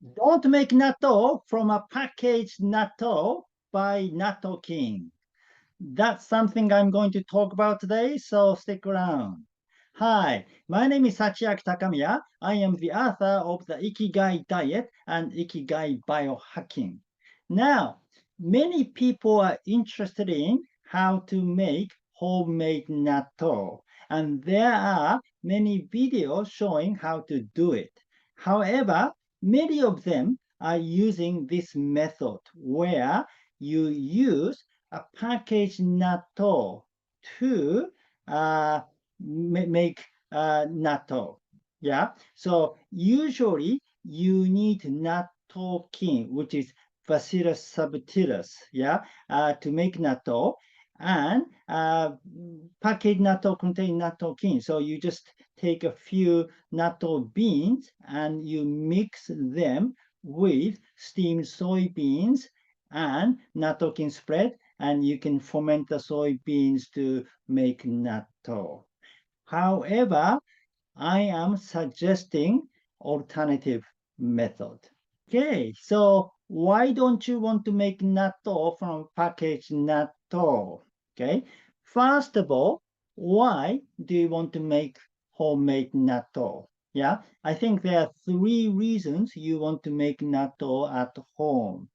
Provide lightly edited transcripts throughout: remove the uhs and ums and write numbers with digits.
Don't make natto from a packaged natto by Natto Kin. That's something I'm going to talk about today, so stick around. Hi, my name is Sachiaki Takamiya. I am the author of the Ikigai diet and Ikigai biohacking. Now, many people are interested in how to make homemade natto, and there are many videos showing how to do it. However, many of them are using this method where you use a packaged natto to make natto. Yeah. So usually you need natto kin, which is Bacillus subtillis. Yeah. To make natto. And packaged natto contain natto kin. So you just take a few natto beans and you mix them with steamed soybeans and natto kin spread, and you can ferment the soybeans to make natto. However, I am suggesting alternative method. Okay, so why don't you want to make natto from packaged natto? Okay, first of all, why do you want to make homemade natto? Yeah, I think there are three reasons you want to make natto at home.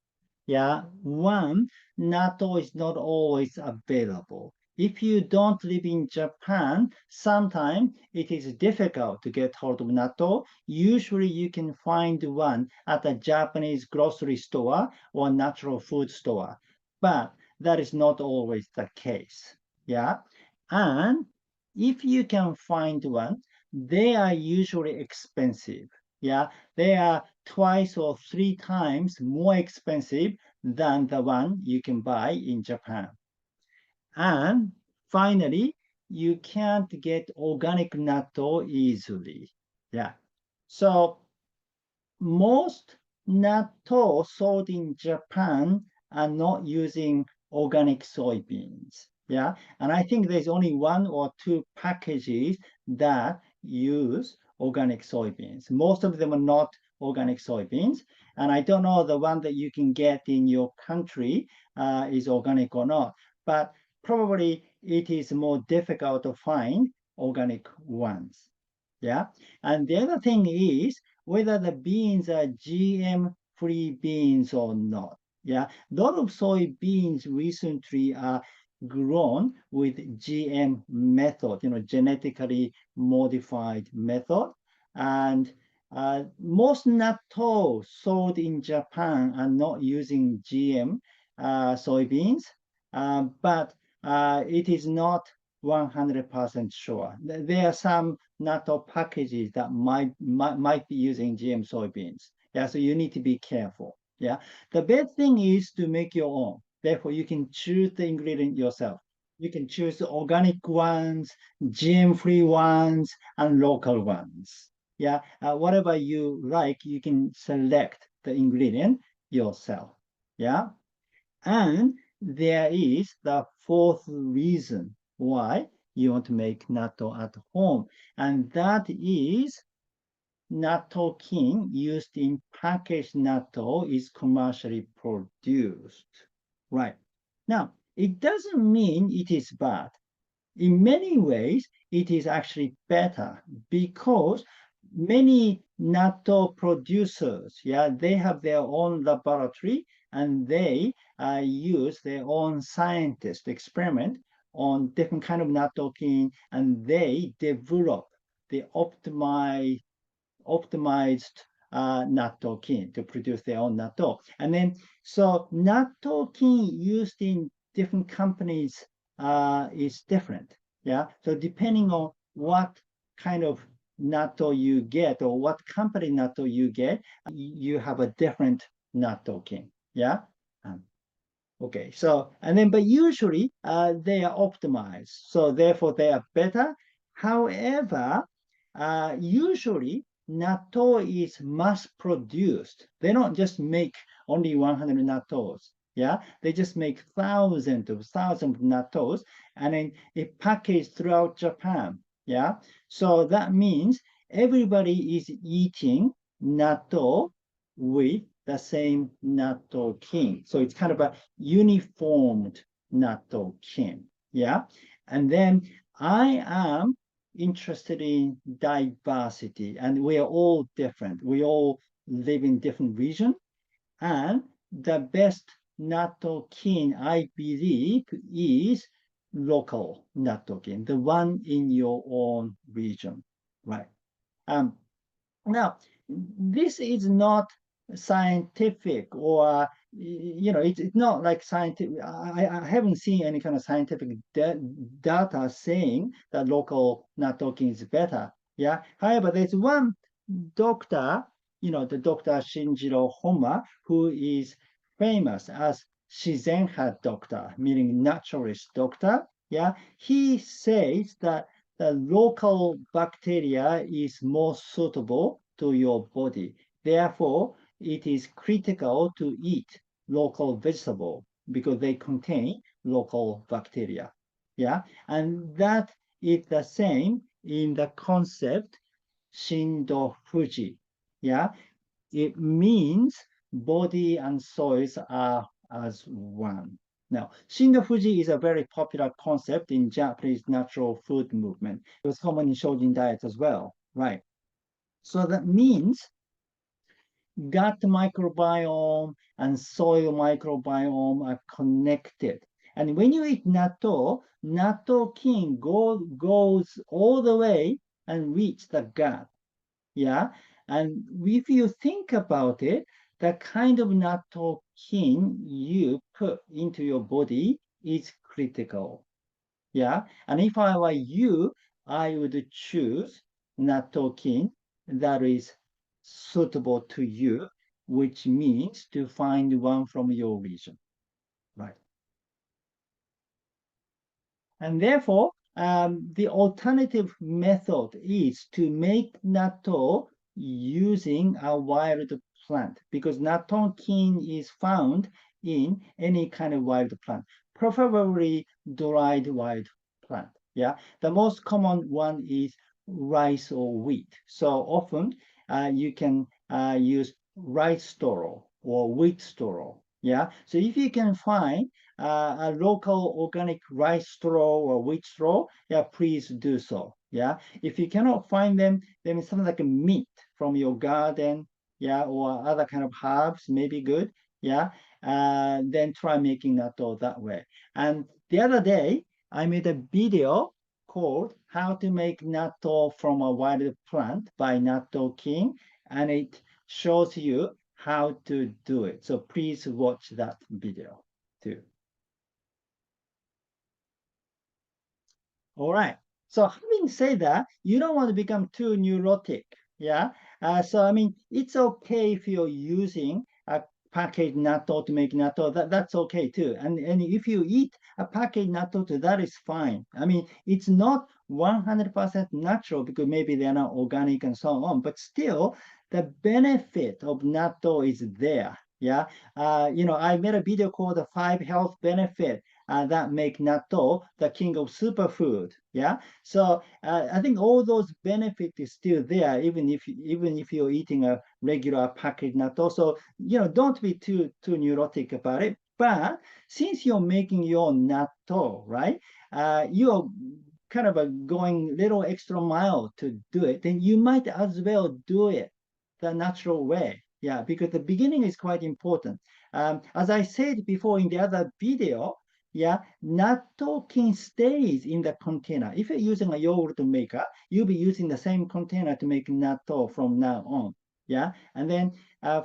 Yeah, one, natto is not always available. If you don't live in Japan, sometimes it is difficult to get hold of natto. Usually you can find one at a Japanese grocery store or natural food store, but that is not always the case. Yeah, and if you can find one, they are usually expensive. Yeah, they are twice or three times more expensive than the one you can buy in Japan. And finally, you can't get organic natto easily. Yeah. So most natto sold in Japan are not using organic soybeans. Yeah. And I think there's only one or two packages that use organic soybeans. Most of them are not organic soybeans. And I don't know the one that you can get in your country is organic or not. But probably it is more difficult to find organic ones. Yeah. And the other thing is whether the beans are GM-free beans or not. Yeah, a lot of soybeans recently are grown with GM method, genetically modified method. And most natto sold in Japan are not using GM soybeans, but it is not 100% sure. There are some natto packages that might be using GM soybeans. Yeah, so you need to be careful. Yeah, the best thing is to make your own. Therefore, you can choose the ingredient yourself. You can choose the organic ones, GM-free ones, and local ones. Yeah, whatever you like, you can select the ingredient yourself. Yeah, and there is the fourth reason why you want to make natto at home, and that is Natto Kin used in packaged natto is commercially produced. Right. Now, it doesn't mean it is bad. In many ways, it is actually better because many natto producers, yeah, they have their own laboratory and they use their own scientist experiment on different kind of natto kin, and they develop the optimized natto kin to produce their own natto. And then, so natto kin used in different companies is different. Yeah. So depending on what kind of natto you get or what company natto you get, you have a different natto kin. Yeah. Um, okay. So, and then, but usually they are optimized. So therefore they are better. However, usually natto is mass produced. They don't just make only 100 nattos. Yeah, they just make thousands of nattos and then it packaged throughout Japan. Yeah, so that means everybody is eating natto with the same Natto Kin. So it's kind of a uniformed Natto Kin. Yeah. And then I am interested in diversity, and we are all different. We all live in different regions, and the best Natto Kin, I believe, is local Natto Kin, the one in your own region, right? Um, Now, this is not scientific, or it's not like scientific. I haven't seen any kind of scientific data saying that local Nattokin is better. Yeah. However, there's one doctor, the Dr. Shinjiro Homa, who is famous as Shizenha doctor, meaning naturalist doctor. Yeah. He says that the local bacteria is more suitable to your body. Therefore, it is critical to eat local vegetable because they contain local bacteria. Yeah, and that is the same in the concept Shindo Fuji. Yeah, it means body and soils are as one. Now, Shindo Fuji is a very popular concept in Japanese natural food movement. It was common in Shojin diet as well, right? So that means gut microbiome and soil microbiome are connected. And when you eat natto, natto kin goes all the way and reach the gut. Yeah. And if you think about it, the kind of natto kin you put into your body is critical. Yeah. And if I were you, I would choose natto kin that is suitable to you, which means to find one from your region. Right. And therefore, the alternative method is to make natto using a wild plant, because Nattokine is found in any kind of wild plant, preferably dried wild plant. Yeah, the most common one is rice or wheat. So often you can use rice straw or wheat straw. Yeah, so if you can find a local organic rice straw or wheat straw, yeah, please do so. Yeah, if you cannot find them, then something like a meat from your garden, yeah, or other kind of herbs may be good. Yeah, then try making natto that way. And the other day, I made a video called "How to Make Natto from a Wild Plant" by Natto Kin, and it shows you how to do it. So please watch that video too. All right. So having said that, you don't want to become too neurotic. Yeah. So I mean, it's okay if you're using a packaged natto to make natto. That's okay too. And if you eat a packaged natto too, that is fine. I mean, it's not 100% natural because maybe they're not organic and so on. But still, the benefit of natto is there. Yeah. I made a video called "The Five Health Benefits" that make natto the king of superfood. Yeah, so I think all those benefits is still there, even if you're eating a regular packaged natto. So don't be too neurotic about it. But since you're making your natto, right, you're kind of going little extra mile to do it, then you might as well do it the natural way. Yeah, because the beginning is quite important. As I said before in the other video, yeah, natto kin stays in the container. If you're using a yogurt maker, you'll be using the same container to make natto from now on. Yeah, and then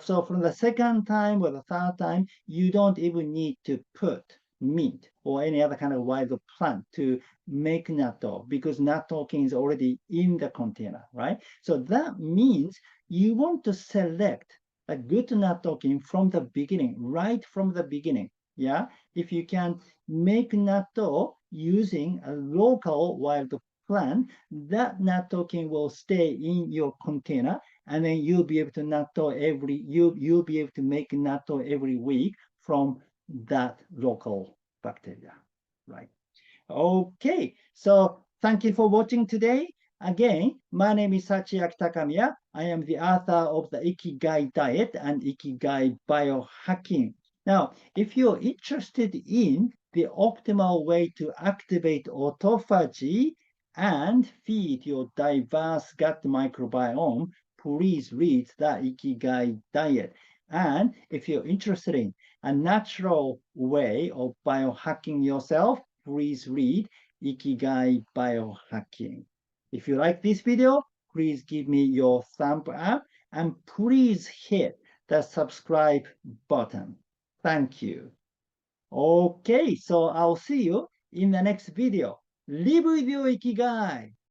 so from the second time or the third time, you don't even need to put meat or any other kind of wild plant to make natto because natto kin is already in the container, right? So that means you want to select a good natto kin from the beginning, right from the beginning. Yeah, if you can make natto using a local wild plant, that natto kin will stay in your container, and then you'll be able to you'll be able to make natto every week from that local bacteria, right? Okay, so thank you for watching today. Again, my name is Sachiaki Takamiya. I am the author of the Ikigai diet and Ikigai biohacking. Now, if you're interested in the optimal way to activate autophagy and feed your diverse gut microbiome, please read the Ikigai diet. And if you're interested in a natural way of biohacking yourself, please read Ikigai biohacking. If you like this video, please give me your thumb up and please hit the subscribe button. Thank you. Okay, so I'll see you in the next video. Live with your Ikigai.